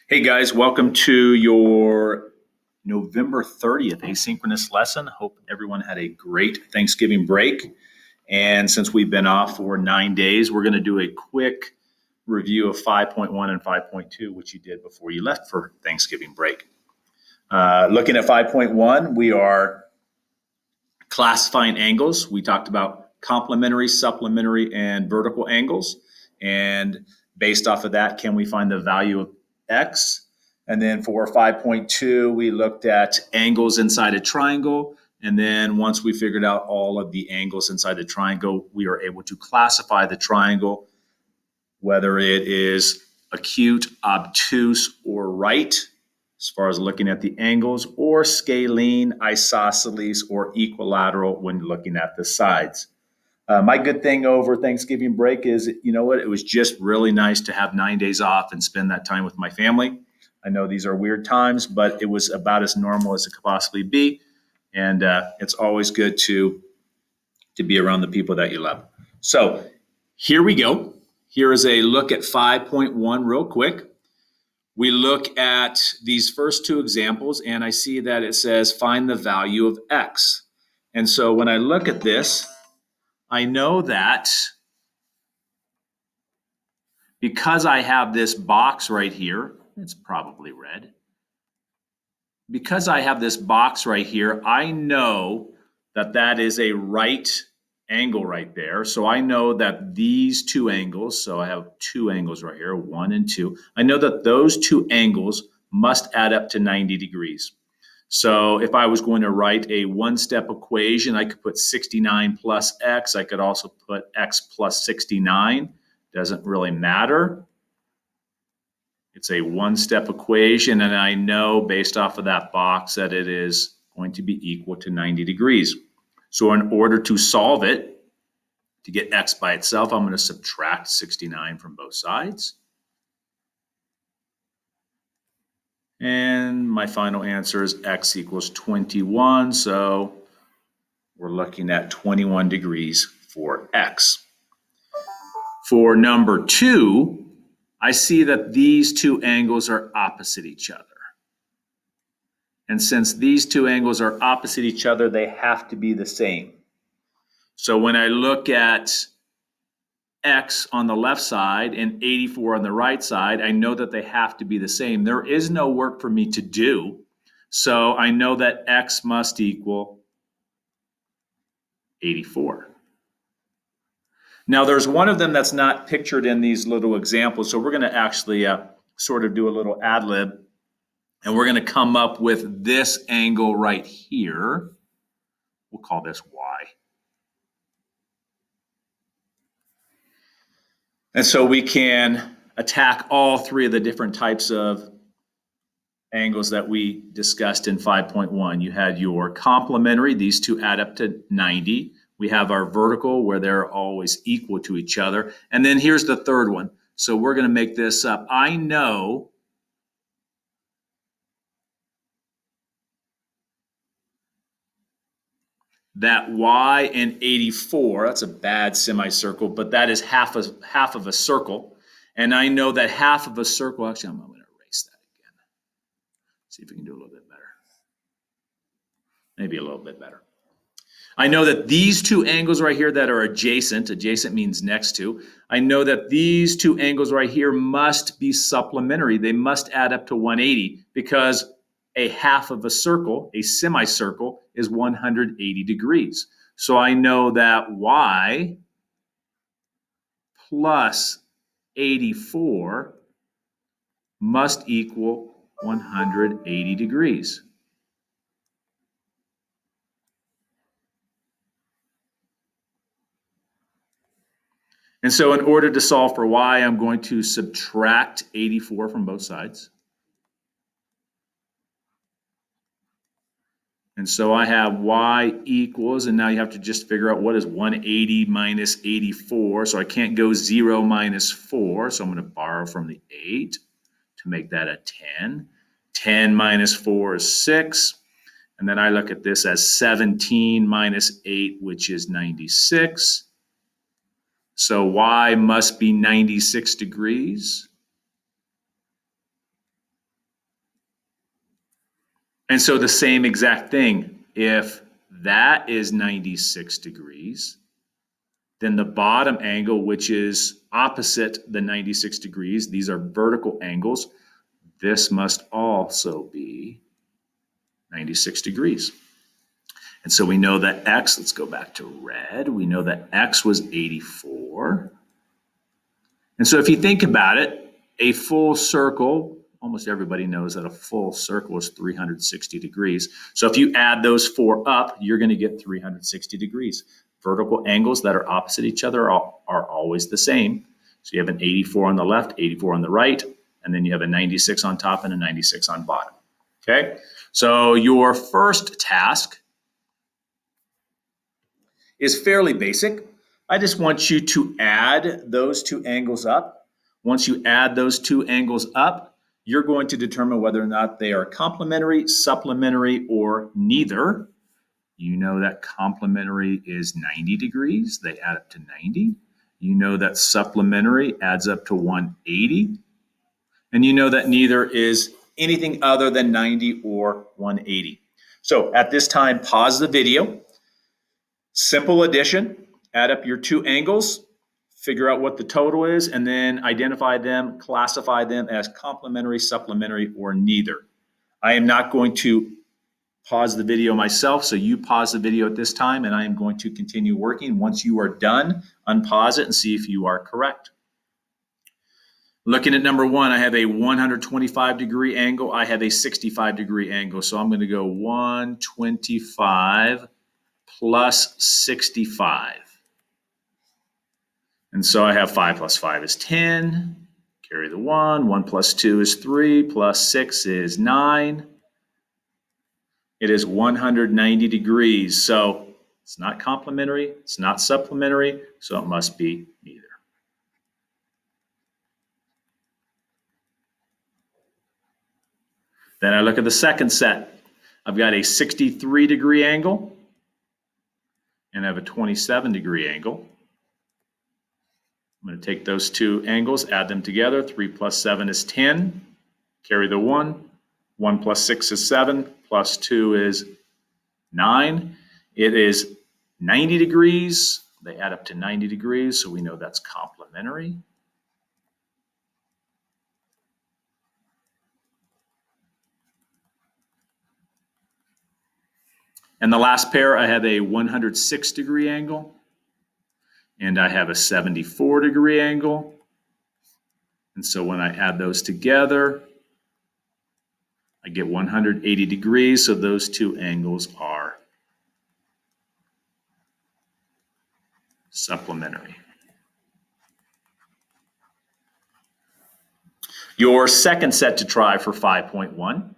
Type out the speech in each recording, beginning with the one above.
Hey guys, welcome to your November 30th asynchronous lesson. Hope everyone had a great Thanksgiving break. And since we've been off for 9 days, we're going to do a quick review of 5.1 and 5.2, which you did before you left for Thanksgiving break. Looking at 5.1, we are classifying angles. We talked about complementary, supplementary, and vertical angles. And based off of that, can we find the value of x? And then for 5.2, we looked at angles inside a triangle. And then once we figured out all of the angles inside the triangle, we are able to classify the triangle, whether it is acute, obtuse, or right, as far as looking at the angles, or scalene, isosceles, or equilateral when looking at the sides. My good thing over Thanksgiving break is, you know what, it was just really nice to have 9 days off and spend that time with my family. I know these are weird times, but it was about as normal as it could possibly be. And it's always good to be around the people that you love. So here we go. Here is a look at 5.1 real quick. We look at these first two examples, and I see that it says find the value of x. And so when I look at this, I know that because I have this box right here, it's probably red. Because I have this box right here, I know that that is a right angle right there. So I know that these two angles, so I have two angles right here, 1 and 2. I know that those two angles must add up to 90 degrees. So if I was going to write a one-step equation, I could put 69 plus x. I could also put x plus 69. Doesn't really matter. It's a one-step equation, and I know based off of that box that it is going to be equal to 90 degrees. So in order to solve it, to get x by itself, I'm going to subtract 69 from both sides. And my final answer is x equals 21. So we're looking at 21 degrees for x. For number 2, I see that these two angles are opposite each other. And since these two angles are opposite each other, they have to be the same. So when I look at x on the left side and 84 on the right side, I know that they have to be the same. There is no work for me to do. So I know that x must equal 84. Now there's one of them that's not pictured in these little examples. So we're going to actually sort of do a little ad lib. And we're going to come up with this angle right here. We'll call this y. And so we can attack all three of the different types of angles that we discussed in 5.1. You had your complementary, these two add up to 90. We have our vertical where they're always equal to each other. And then here's the third one. So we're going to make this up. I know that y and 84, that's a bad semicircle, but that is half of a circle. And I know that half of a circle, actually, I'm going to erase that again. See if we can do a little bit better. Maybe a little bit better. I know that these two angles right here that are adjacent means next to, I know that these two angles right here must be supplementary. They must add up to 180 because a half of a circle, a semicircle, is 180 degrees. So I know that y plus 84 must equal 180 degrees. And so in order to solve for y, I'm going to subtract 84 from both sides. And so I have y equals, and now you have to just figure out what is 180 minus 84. So I can't go 0 minus 4. So I'm going to borrow from the 8 to make that a 10. 10 minus 4 is 6. And then I look at this as 17 minus 8, which is 96. So y must be 96 degrees. And so the same exact thing, if that is 96 degrees, then the bottom angle, which is opposite the 96 degrees, these are vertical angles, this must also be 96 degrees. And so we know that x, let's go back to red, we know that x was 84. And so if you think about it, a full circle, almost everybody knows that a full circle is 360 degrees. So if you add those four up, you're going to get 360 degrees. Vertical angles that are opposite each other are always the same. So you have an 84 on the left, 84 on the right, and then you have a 96 on top and a 96 on bottom. Okay? So your first task is fairly basic. I just want you to add those two angles up. Once you add those two angles up, you're going to determine whether or not they are complementary, supplementary, or neither. You know that complementary is 90 degrees. They add up to 90. You know that supplementary adds up to 180. And you know that neither is anything other than 90 or 180. So at this time, pause the video. Simple addition, add up your two angles, figure out what the total is, and then identify them, classify them as complementary, supplementary, or neither. I am not going to pause the video myself, so you pause the video at this time, and I am going to continue working. Once you are done, unpause it and see if you are correct. Looking at number one, I have a 125 degree angle. I have a 65 degree angle, so I'm going to go 125 plus 65. And so I have 5 plus 5 is 10. Carry the 1. 1 plus 2 is 3. Plus 6 is 9. It is 190 degrees. So it's not complementary. It's not supplementary. So it must be neither. Then I look at the second set. I've got a 63 degree angle. And I have a 27 degree angle. I'm going to take those two angles, add them together. 3 plus 7 is 10. Carry the 1. 1 plus 6 is 7. Plus 2 is 9. It is 90 degrees. They add up to 90 degrees, so we know that's complementary. And the last pair, I have a 106 degree angle. And I have a 74 degree angle. And so when I add those together, I get 180 degrees. So those two angles are supplementary. Your second set to try for 5.1.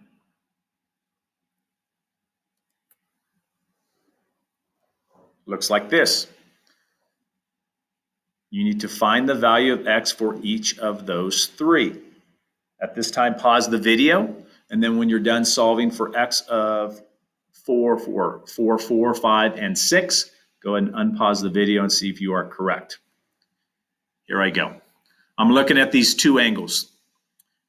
Looks like this. You need to find the value of x for each of those three. At this time, pause the video, and then when you're done solving for x of 4, 5, and 6, go ahead and unpause the video and see if you are correct. Here I go. I'm looking at these two angles.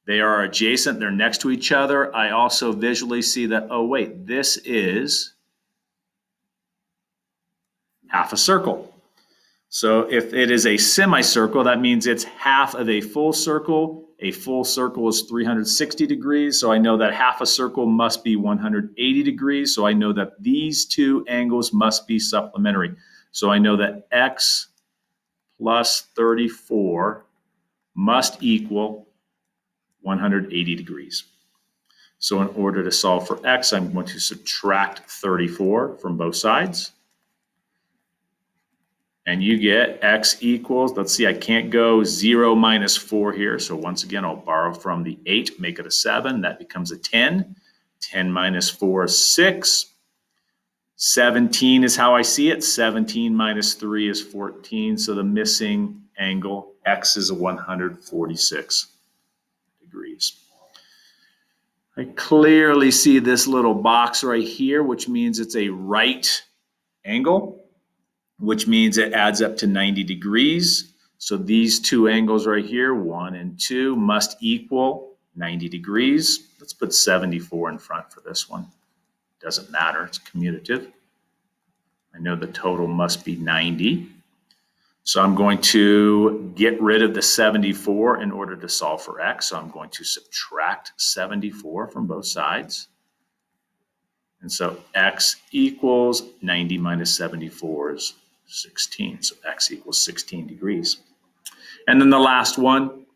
They are adjacent, they're next to each other. I also visually see that, oh wait, this is half a circle. So if it is a semicircle, that means it's half of a full circle. A full circle is 360 degrees, so I know that half a circle must be 180 degrees, so I know that these two angles must be supplementary. So I know that x plus 34 must equal 180 degrees. So in order to solve for x, I'm going to subtract 34 from both sides. And you get x equals, let's see, I can't go 0 minus 4 here. So once again, I'll borrow from the 8, make it a 7. That becomes a 10. 10 minus 4 is 6. 17 is how I see it. 17 minus 3 is 14. So the missing angle, x, is 146 degrees. I clearly see this little box right here, which means it's a right angle, which means it adds up to 90 degrees. So these two angles right here, 1 and 2, must equal 90 degrees. Let's put 74 in front for this one. Doesn't matter, it's commutative. I know the total must be 90. So I'm going to get rid of the 74 in order to solve for x. So I'm going to subtract 74 from both sides. And so x equals 90 minus 74 is 16. So x equals 16 degrees. And then the last one,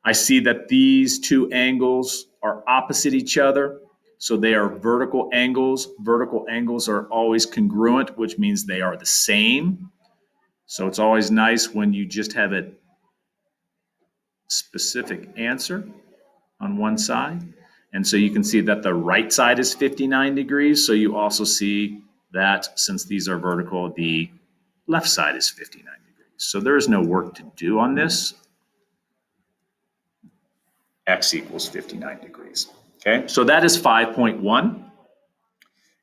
I see that these two angles are opposite each other. So they are vertical angles. Vertical angles are always congruent, which means they are the same. So it's always nice when you just have a specific answer on one side. And so you can see that the right side is 59 degrees. So you also see that since these are vertical, the left side is 59 degrees. So there is no work to do on this. X equals 59 degrees. Okay, so that is 5.1.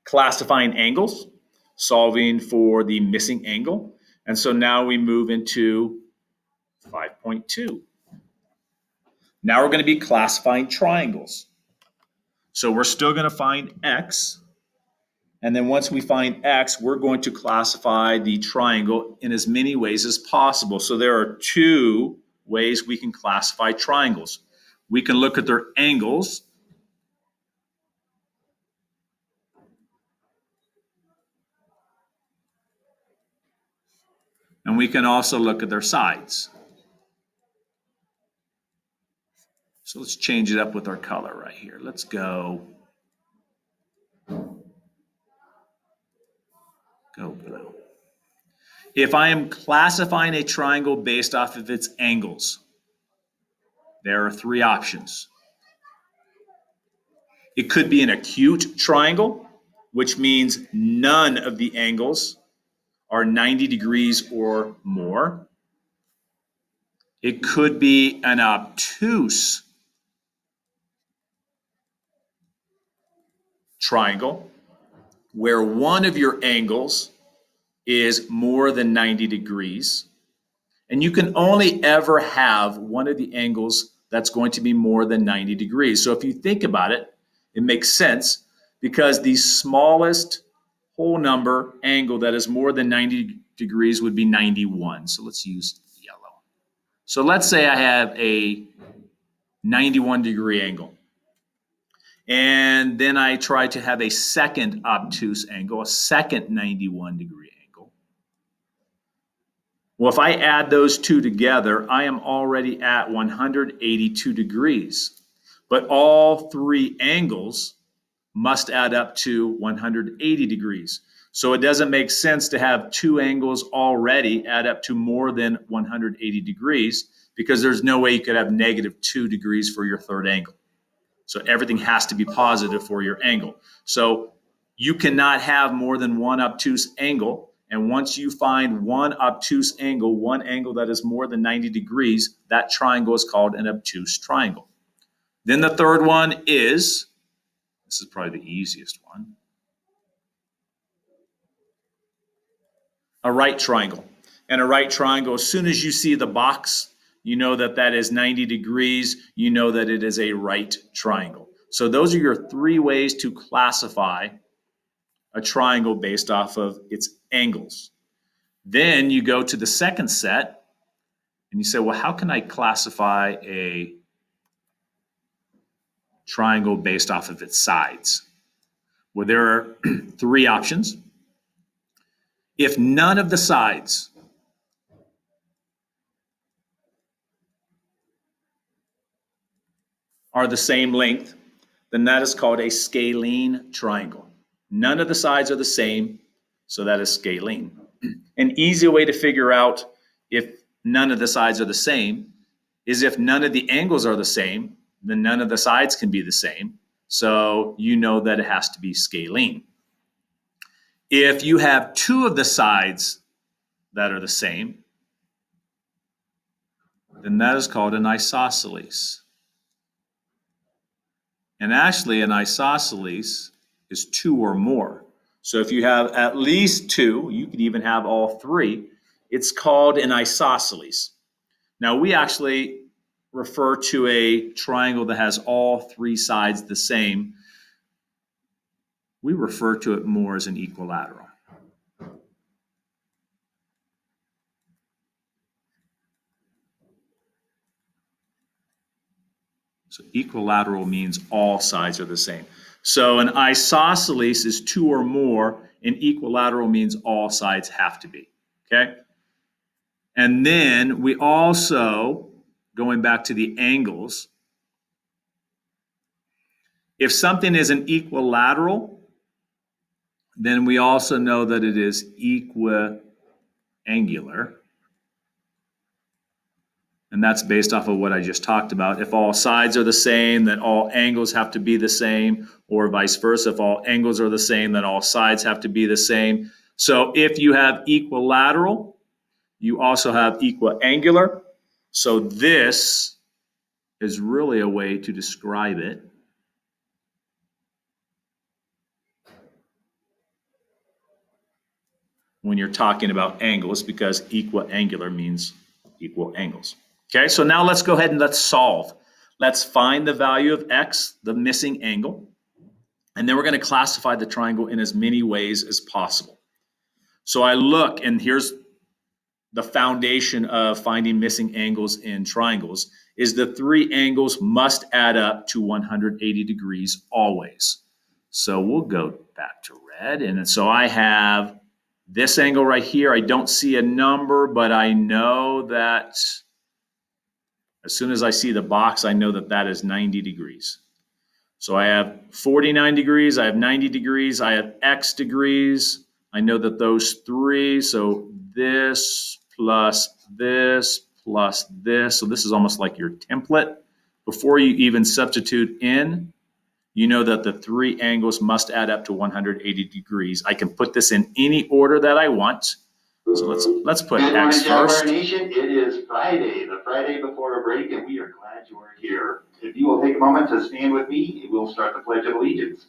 Classifying angles, solving for the missing angle. And so now we move into 5.2. Now we're going to be classifying triangles. So we're still going to find x. And then once we find x, we're going to classify the triangle in as many ways as possible. So there are two ways we can classify triangles. We can look at their angles. And we can also look at their sides. So let's change it up with our color right here. Let's go blue. If I am classifying a triangle based off of its angles, there are three options. It could be an acute triangle, which means none of the angles are 90 degrees or more. It could be an obtuse triangle, where one of your angles is more than 90 degrees. And you can only ever have one of the angles that's going to be more than 90 degrees. So if you think about it, it makes sense because the smallest whole number angle that is more than 90 degrees would be 91. So let's use yellow. So let's say I have a 91 degree angle. And then I try to have a second obtuse angle, a second 91 degree angle. Well, if I add those two together, I am already at 182 degrees. But all three angles must add up to 180 degrees. So it doesn't make sense to have two angles already add up to more than 180 degrees because there's no way you could have negative 2 degrees for your third angle. So everything has to be positive for your angle. So you cannot have more than one obtuse angle. And once you find one obtuse angle, one angle that is more than 90 degrees, that triangle is called an obtuse triangle. Then the third one is, this is probably the easiest one, a right triangle. And a right triangle, as soon as you see the box, you know that that is 90 degrees. You know that it is a right triangle. So those are your three ways to classify a triangle based off of its angles. Then you go to the second set and you say, well, how can I classify a triangle based off of its sides? Well, there are three options. If none of the sides are the same length, then that is called a scalene triangle. None of the sides are the same, so that is scalene. An easy way to figure out if none of the sides are the same is if none of the angles are the same, then none of the sides can be the same. So you know that it has to be scalene. If you have two of the sides that are the same, then that is called an isosceles. And actually, an isosceles is two or more. So if you have at least two, you could even have all three, it's called an isosceles. Now, we actually refer to a triangle that has all three sides the same. we refer to it more as an equilateral. So equilateral means all sides are the same. So an isosceles is two or more, and equilateral means all sides have to be, okay? And then we also, going back to the angles, if something is an equilateral, then we also know that it is equiangular. And that's based off of what I just talked about. If all sides are the same, then all angles have to be the same, or vice versa. If all angles are the same, then all sides have to be the same. So if you have equilateral, you also have equiangular. So this is really a way to describe it. When you're talking about angles, because equiangular means equal angles. Okay, so now let's go ahead and let's solve. Let's find the value of x, the missing angle, and then we're going to classify the triangle in as many ways as possible. So I look, and here's the foundation of finding missing angles in triangles, is the three angles must add up to 180 degrees always. So we'll go back to red, and so I have this angle right here. I don't see a number, but I know that as soon as I see the box, I know that that is 90 degrees. So I have 49 degrees, I have 90 degrees, I have x degrees. I know that those three, so this plus this plus this. So this is almost like your template. Before you even substitute in, you know that the three angles must add up to 180 degrees. I can put this in any order that I want. So let's put x first. Good morning, Nation. It is Friday, the Friday before a break, and we are glad you are here. If you will take a moment to stand with me, we'll start the Pledge of Allegiance.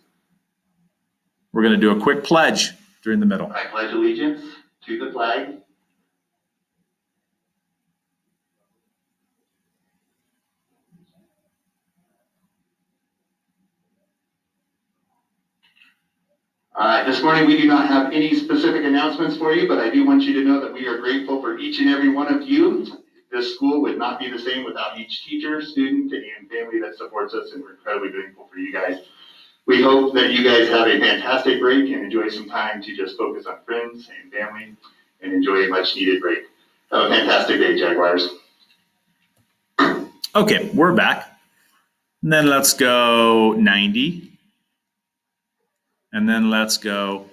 We're going to do a quick pledge during the middle. I pledge allegiance to the flag this morning we do not have any specific announcements for you, but I do want you to know that we are grateful for each and every one of you. This school would not be the same without each teacher, student, and family that supports us, and we're incredibly grateful for you guys. We hope that you guys have a fantastic break and enjoy some time to just focus on friends and family and enjoy a much needed break. Have a fantastic day, Jaguars. Okay, we're back. And then let's go 90. And then let's go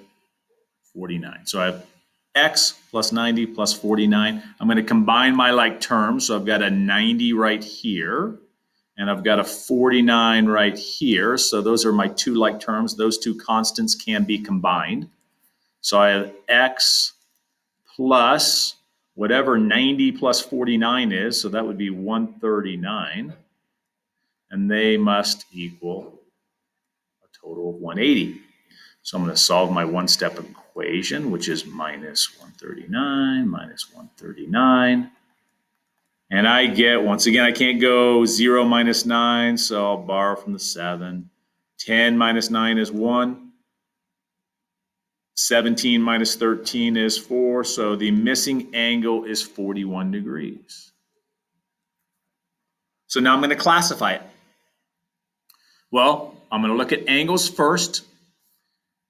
49. So I have x plus 90 plus 49. I'm going to combine my like terms. So I've got a 90 right here, and I've got a 49 right here. So those are my two like terms. Those two constants can be combined. So I have x plus whatever 90 plus 49 is. So that would be 139. And they must equal a total of 180. So I'm going to solve my one-step equation, which is minus 139 minus 139. And I get, once again, I can't go 0 minus 9, so I'll borrow from the 7. 10 minus 9 is 1. 17 minus 13 is 4. So the missing angle is 41 degrees. So now I'm going to classify it. Well, I'm going to look at angles first.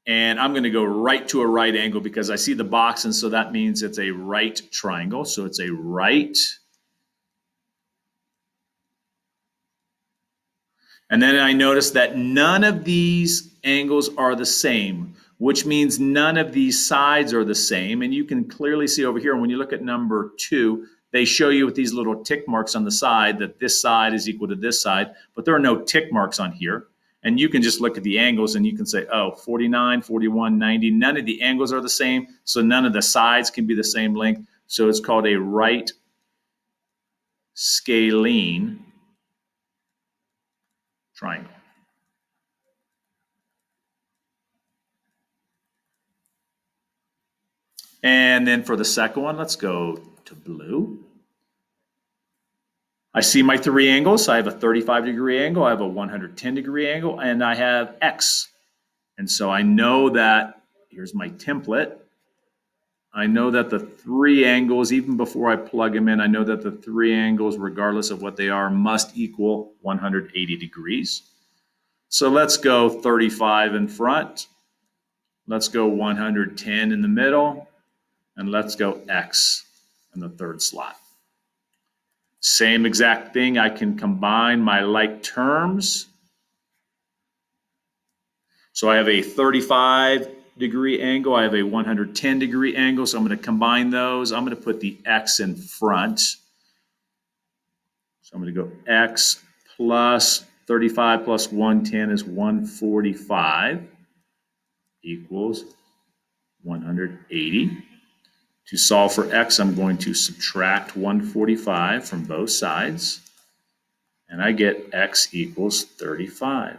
And I'm going to go right to a right angle because I see the box, and so that means it's a right triangle. So it's a right. And then I notice that none of these angles are the same, which means none of these sides are the same. And you can clearly see over here, when you look at number 2, they show you with these little tick marks on the side that this side is equal to this side, but there are no tick marks on here. And you can just look at the angles and you can say, oh, 49, 41, 90, none of the angles are the same, so none of the sides can be the same length. So it's called a right scalene triangle. And then for the second one, let's go to blue. I see my three angles. I have a 35-degree angle, I have a 110-degree angle, and I have x. And so I know that, here's my template. I know that the three angles, even before I plug them in, I know that the three angles, regardless of what they are, must equal 180 degrees. So let's go 35 in front. Let's go 110 in the middle. And let's go X in the third slot. Same exact thing. I can combine my like terms. So I have a 35-degree angle. I have a 110-degree angle. So I'm going to combine those. I'm going to put the X in front. So I'm going to go X plus 35 plus 110 is 145 equals 180. To solve for X, I'm going to subtract 145 from both sides. And I get X equals 35.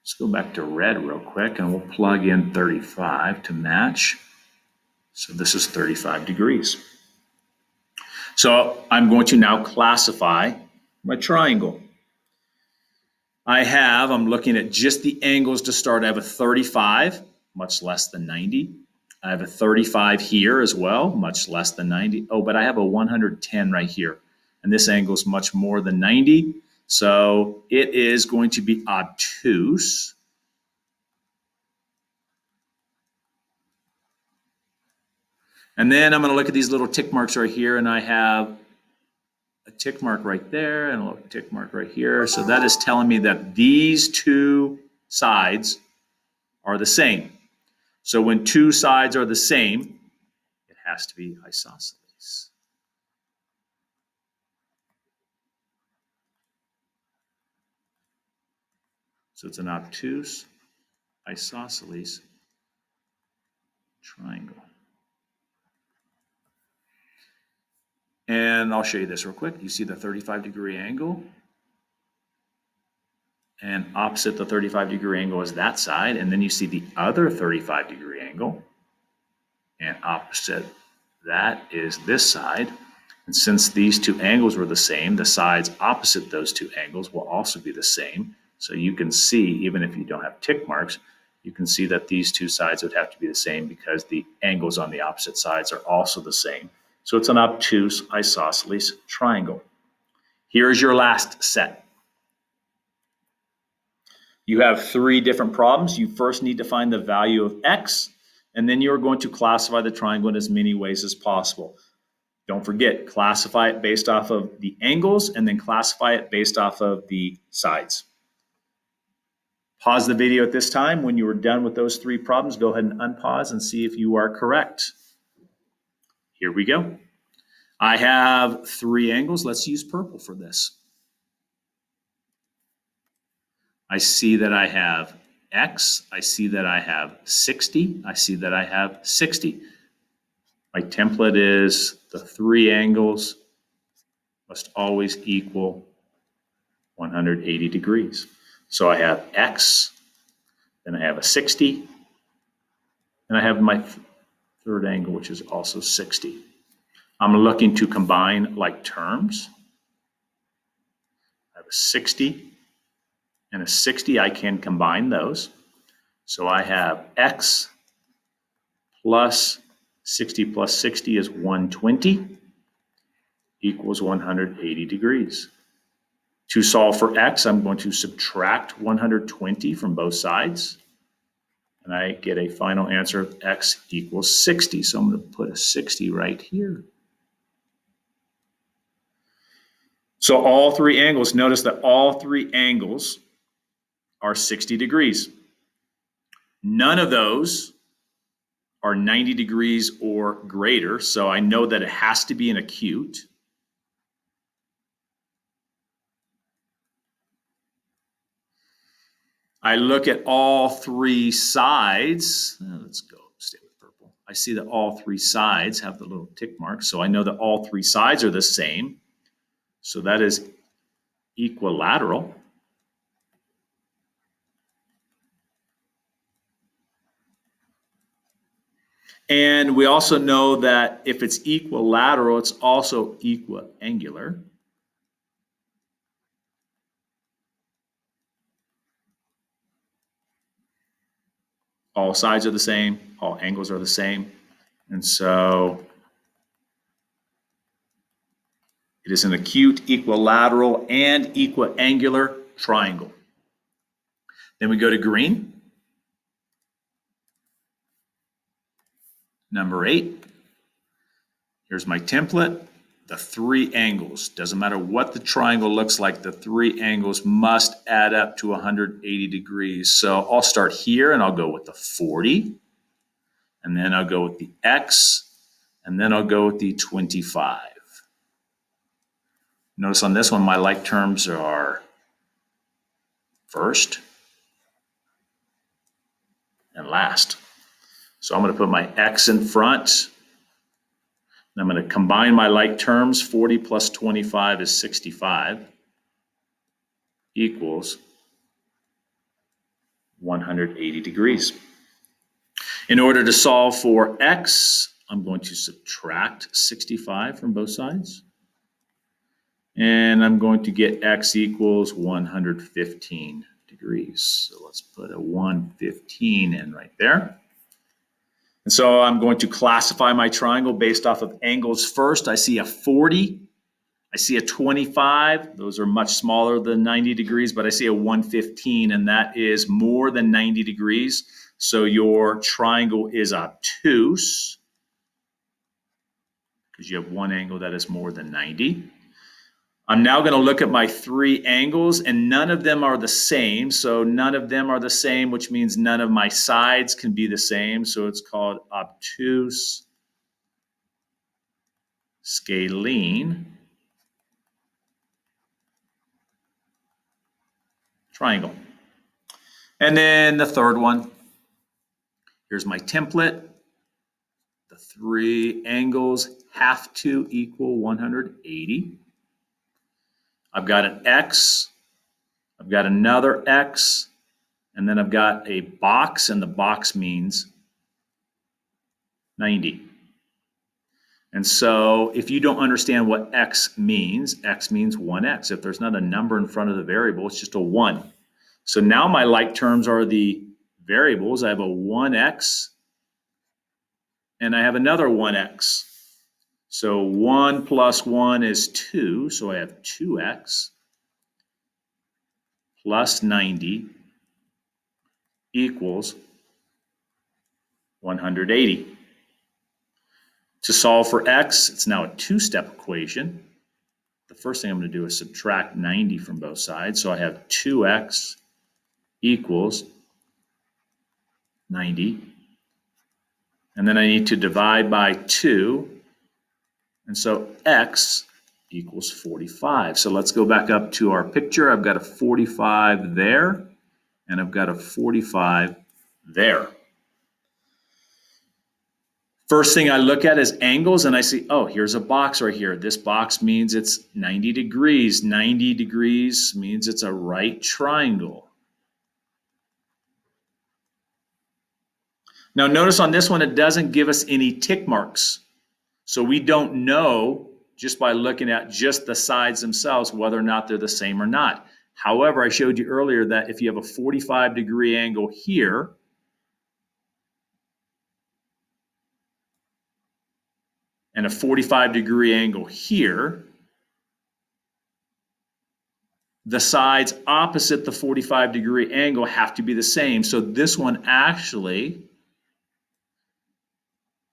Let's go back to red real quick and we'll plug in 35 to match. So this is 35 degrees. So I'm going to now classify my triangle. I'm looking at just the angles to start. I have a 35, much less than 90. I have a 35 here as well, much less than 90. Oh, but I have a 110 right here. And this angle is much more than 90. So it is going to be obtuse. And then I'm going to look at these little tick marks right here, and I have a tick mark right there and a little tick mark right here. So that is telling me that these two sides are the same. So when two sides are the same, it has to be isosceles. So it's an obtuse isosceles triangle. And I'll show you this real quick. You see the 35-degree angle? And opposite the 35-degree angle is that side. And then you see the other 35-degree angle. And opposite that is this side. And since these two angles were the same, the sides opposite those two angles will also be the same. So you can see, even if you don't have tick marks, you can see that these two sides would have to be the same because the angles on the opposite sides are also the same. So it's an obtuse isosceles triangle. Here's your last set. You have three different problems. You first need to find the value of X, and then you're going to classify the triangle in as many ways as possible. Don't forget, classify it based off of the angles and then classify it based off of the sides. Pause the video at this time. When you are done with those three problems, go ahead and unpause and see if you are correct. Here we go. I have three angles. Let's use purple for this. I see that I have X. I see that I have 60. I see that I have 60. My template is the three angles must always equal 180 degrees. So I have X, then I have a 60, and I have my third angle, which is also 60. I'm looking to combine like terms. I have a 60 and a 60. I can combine those. So I have X plus 60 plus 60 is 120 equals 180 degrees. To solve for X, I'm going to subtract 120 from both sides. And I get a final answer of X equals 60. So I'm going to put a 60 right here. So all three angles, notice that all three angles are 60 degrees. None of those are 90 degrees or greater. So I know that it has to be an acute. I look at all three sides. Let's go stay with purple. I see that all three sides have the little tick marks. So I know that all three sides are the same. So that is equilateral. And we also know that if it's equilateral, it's also equiangular. All sides are the same. All angles are the same. And so it is an acute, equilateral, and equiangular triangle. Then we go to green. Number 8. Here's my template. The 3 angles. Doesn't matter what the triangle looks like, the 3 angles must add up to 180 degrees. So I'll start here and I'll go with the 40. And then I'll go with the X. And then I'll go with the 25. Notice on this one, my like terms are first and last. So I'm going to put my X in front. And I'm going to combine my like terms. 40 plus 25 is 65 equals 180 degrees. In order to solve for X, I'm going to subtract 65 from both sides. And I'm going to get X equals 115 degrees. So let's put a 115 in right there. And so I'm going to classify my triangle based off of angles first. I see a 40. I see a 25. Those are much smaller than 90 degrees, but I see a 115, and that is more than 90 degrees. So your triangle is obtuse because you have one angle that is more than 90. I'm now going to look at my 3 angles, and none of them are the same. So none of them are the same, which means none of my sides can be the same. So it's called obtuse, scalene triangle. And then the third one, here's my template. The 3 angles have to equal 180. I've got an X, I've got another X, and then I've got a box, and the box means 90. And so if you don't understand what X means 1X. If there's not a number in front of the variable, it's just a 1. So now my like terms are the variables. I have a 1X, and I have another 1X. So 1 plus 1 is 2, so I have 2X plus 90 equals 180. To solve for X, it's now a 2-step equation. The first thing I'm going to do is subtract 90 from both sides. So I have 2X equals 90. And then I need to divide by 2. And so X equals 45. So let's go back up to our picture. I've got a 45 there, and I've got a 45 there. First thing I look at is angles, and I see, oh, here's a box right here. This box means it's 90 degrees. 90 degrees means it's a right triangle. Now notice on this one, it doesn't give us any tick marks. So we don't know just by looking at just the sides themselves whether or not they're the same or not. However, I showed you earlier that if you have a 45-degree angle here, and a 45-degree angle here, the sides opposite the 45-degree angle have to be the same. So this one actually,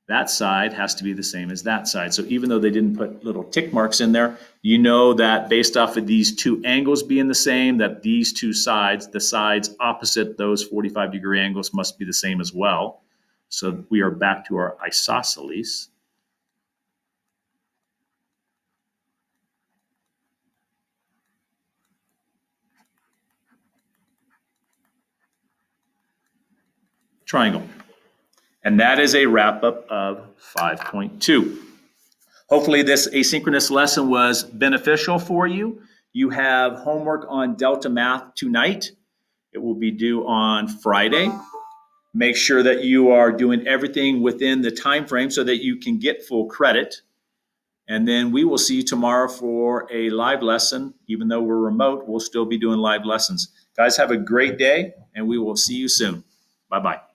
that side has to be the same as that side. So even though they didn't put little tick marks in there, you know that based off of these 2 angles being the same, that these 2 sides, the sides opposite those 45-degree angles must be the same as well. So we are back to our isosceles. Triangle. And that is a wrap-up of 5.2. Hopefully this asynchronous lesson was beneficial for you. You have homework on Delta Math tonight. It will be due on Friday. Make sure that you are doing everything within the time frame so that you can get full credit. And then we will see you tomorrow for a live lesson. Even though we're remote, we'll still be doing live lessons. Guys, have a great day, and we will see you soon. Bye-bye.